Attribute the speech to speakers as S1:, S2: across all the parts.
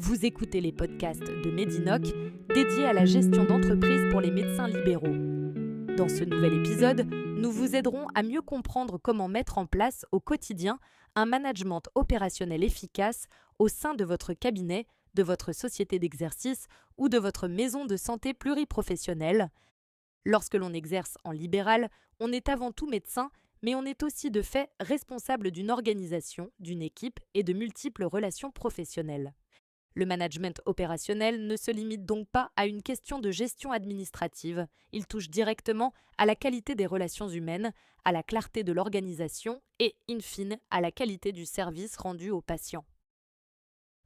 S1: Vous écoutez les podcasts de Medinoc dédiés à la gestion d'entreprise pour les médecins libéraux. Dans ce nouvel épisode, nous vous aiderons à mieux comprendre comment mettre en place au quotidien un management opérationnel efficace au sein de votre cabinet, de votre société d'exercice ou de votre maison de santé pluriprofessionnelle. Lorsque l'on exerce en libéral, on est avant tout médecin, mais on est aussi de fait responsable d'une organisation, d'une équipe et de multiples relations professionnelles. Le management opérationnel ne se limite donc pas à une question de gestion administrative, il touche directement à la qualité des relations humaines, à la clarté de l'organisation et, in fine, à la qualité du service rendu aux patients.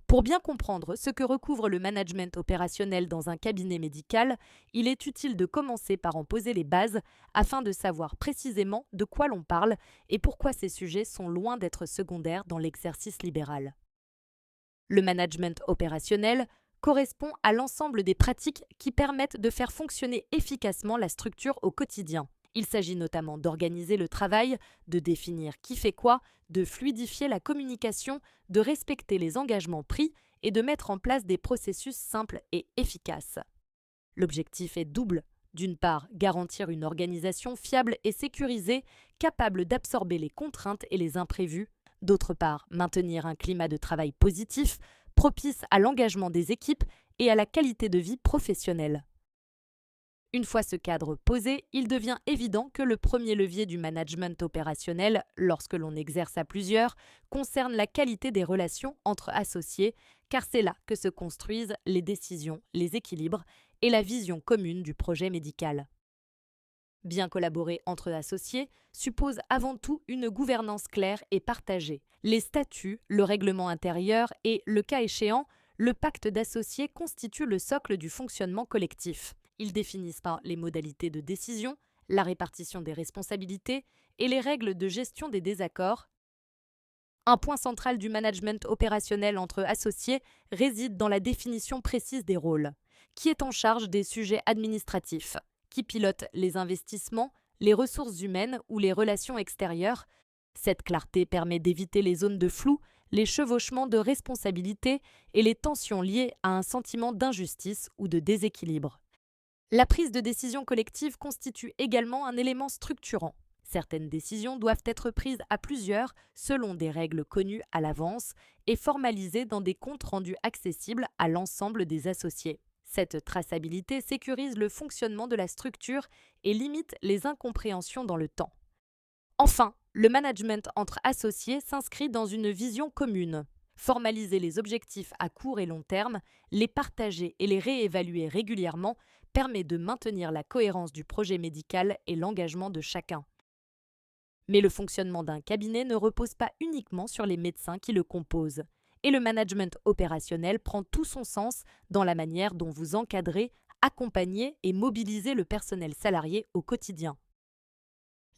S1: Pour bien comprendre ce que recouvre le management opérationnel dans un cabinet médical, il est utile de commencer par en poser les bases afin de savoir précisément de quoi l'on parle et pourquoi ces sujets sont loin d'être secondaires dans l'exercice libéral. Le management opérationnel correspond à l'ensemble des pratiques qui permettent de faire fonctionner efficacement la structure au quotidien. Il s'agit notamment d'organiser le travail, de définir qui fait quoi, de fluidifier la communication, de respecter les engagements pris et de mettre en place des processus simples et efficaces. L'objectif est double. D'une part, garantir une organisation fiable et sécurisée, capable d'absorber les contraintes et les imprévus. D'autre part, maintenir un climat de travail positif, propice à l'engagement des équipes et à la qualité de vie professionnelle. Une fois ce cadre posé, il devient évident que le premier levier du management opérationnel, lorsque l'on exerce à plusieurs, concerne la qualité des relations entre associés, car c'est là que se construisent les décisions, les équilibres et la vision commune du projet médical. Bien collaborer entre associés suppose avant tout une gouvernance claire et partagée. Les statuts, le règlement intérieur et, le cas échéant, le pacte d'associés constituent le socle du fonctionnement collectif. Ils définissent les modalités de décision, la répartition des responsabilités et les règles de gestion des désaccords. Un point central du management opérationnel entre associés réside dans la définition précise des rôles. Qui est en charge des sujets administratifs ? Qui pilote les investissements, les ressources humaines ou les relations extérieures. Cette clarté permet d'éviter les zones de flou, les chevauchements de responsabilités et les tensions liées à un sentiment d'injustice ou de déséquilibre. La prise de décision collective constitue également un élément structurant. Certaines décisions doivent être prises à plusieurs selon des règles connues à l'avance et formalisées dans des comptes rendus accessibles à l'ensemble des associés. Cette traçabilité sécurise le fonctionnement de la structure et limite les incompréhensions dans le temps. Enfin, le management entre associés s'inscrit dans une vision commune. Formaliser les objectifs à court et long terme, les partager et les réévaluer régulièrement permet de maintenir la cohérence du projet médical et l'engagement de chacun. Mais le fonctionnement d'un cabinet ne repose pas uniquement sur les médecins qui le composent. Et le management opérationnel prend tout son sens dans la manière dont vous encadrez, accompagnez et mobilisez le personnel salarié au quotidien.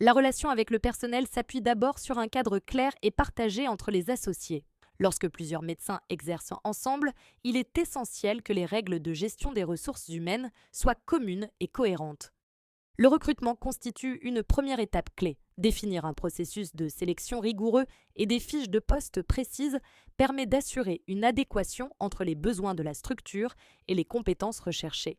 S1: La relation avec le personnel s'appuie d'abord sur un cadre clair et partagé entre les associés. Lorsque plusieurs médecins exercent ensemble, il est essentiel que les règles de gestion des ressources humaines soient communes et cohérentes. Le recrutement constitue une première étape clé. Définir un processus de sélection rigoureux et des fiches de poste précises permet d'assurer une adéquation entre les besoins de la structure et les compétences recherchées.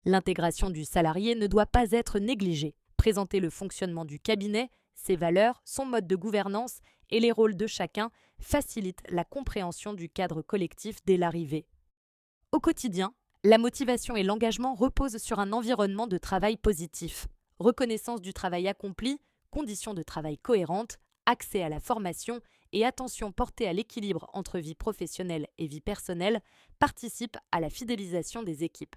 S1: L'intégration du salarié ne doit pas être négligée. Présenter le fonctionnement du cabinet, ses valeurs, son mode de gouvernance et les rôles de chacun facilite la compréhension du cadre collectif dès l'arrivée. Au quotidien, la motivation et l'engagement reposent sur un environnement de travail positif. Reconnaissance du travail accompli, conditions de travail cohérentes, accès à la formation et attention portée à l'équilibre entre vie professionnelle et vie personnelle participent à la fidélisation des équipes.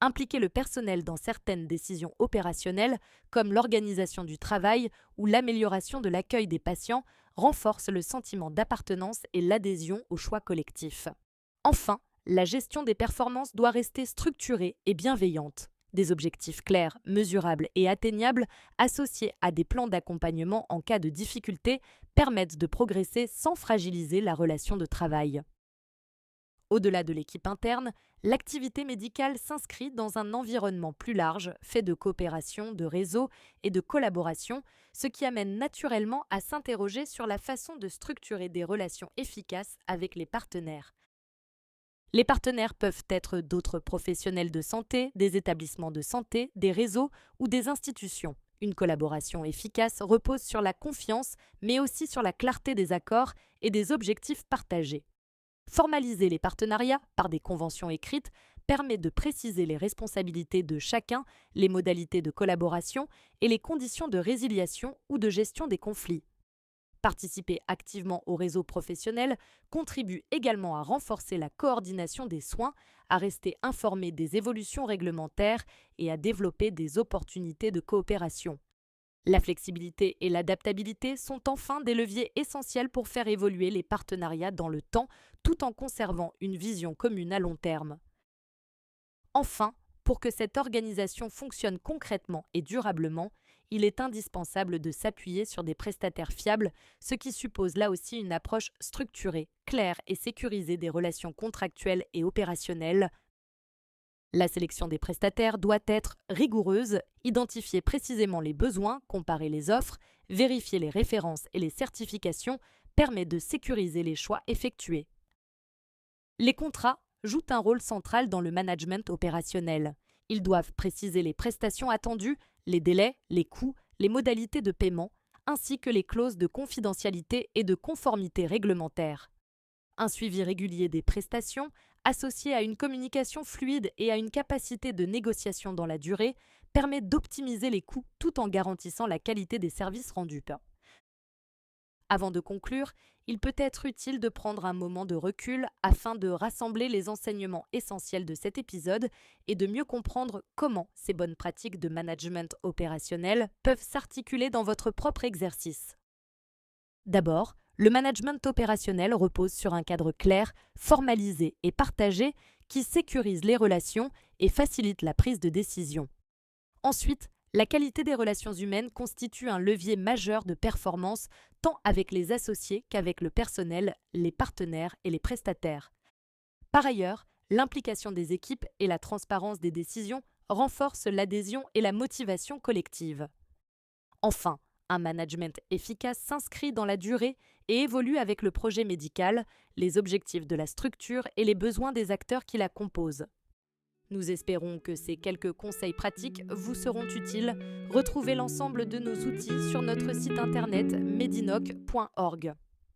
S1: Impliquer le personnel dans certaines décisions opérationnelles, comme l'organisation du travail ou l'amélioration de l'accueil des patients, renforce le sentiment d'appartenance et l'adhésion au choix collectif. Enfin, la gestion des performances doit rester structurée et bienveillante. Des objectifs clairs, mesurables et atteignables, associés à des plans d'accompagnement en cas de difficulté, permettent de progresser sans fragiliser la relation de travail. Au-delà de l'équipe interne, l'activité médicale s'inscrit dans un environnement plus large, fait de coopération, de réseau et de collaboration, ce qui amène naturellement à s'interroger sur la façon de structurer des relations efficaces avec les partenaires. Les partenaires peuvent être d'autres professionnels de santé, des établissements de santé, des réseaux ou des institutions. Une collaboration efficace repose sur la confiance, mais aussi sur la clarté des accords et des objectifs partagés. Formaliser les partenariats par des conventions écrites permet de préciser les responsabilités de chacun, les modalités de collaboration et les conditions de résiliation ou de gestion des conflits. Participer activement au réseau professionnel contribue également à renforcer la coordination des soins, à rester informé des évolutions réglementaires et à développer des opportunités de coopération. La flexibilité et l'adaptabilité sont enfin des leviers essentiels pour faire évoluer les partenariats dans le temps tout en conservant une vision commune à long terme. Enfin, pour que cette organisation fonctionne concrètement et durablement, il est indispensable de s'appuyer sur des prestataires fiables, ce qui suppose là aussi une approche structurée, claire et sécurisée des relations contractuelles et opérationnelles. La sélection des prestataires doit être rigoureuse, identifier précisément les besoins, comparer les offres, vérifier les références et les certifications permet de sécuriser les choix effectués. Les contrats jouent un rôle central dans le management opérationnel. Ils doivent préciser les prestations attendues, les délais, les coûts, les modalités de paiement, ainsi que les clauses de confidentialité et de conformité réglementaire. Un suivi régulier des prestations, associé à une communication fluide et à une capacité de négociation dans la durée, permet d'optimiser les coûts tout en garantissant la qualité des services rendus. Avant de conclure, il peut être utile de prendre un moment de recul afin de rassembler les enseignements essentiels de cet épisode et de mieux comprendre comment ces bonnes pratiques de management opérationnel peuvent s'articuler dans votre propre exercice. D'abord, le management opérationnel repose sur un cadre clair, formalisé et partagé qui sécurise les relations et facilite la prise de décision. Ensuite, la qualité des relations humaines constitue un levier majeur de performance tant avec les associés qu'avec le personnel, les partenaires et les prestataires. Par ailleurs, l'implication des équipes et la transparence des décisions renforcent l'adhésion et la motivation collective. Enfin, un management efficace s'inscrit dans la durée et évolue avec le projet médical, les objectifs de la structure et les besoins des acteurs qui la composent. Nous espérons que ces quelques conseils pratiques vous seront utiles. Retrouvez l'ensemble de nos outils sur notre site internet medinoc.org.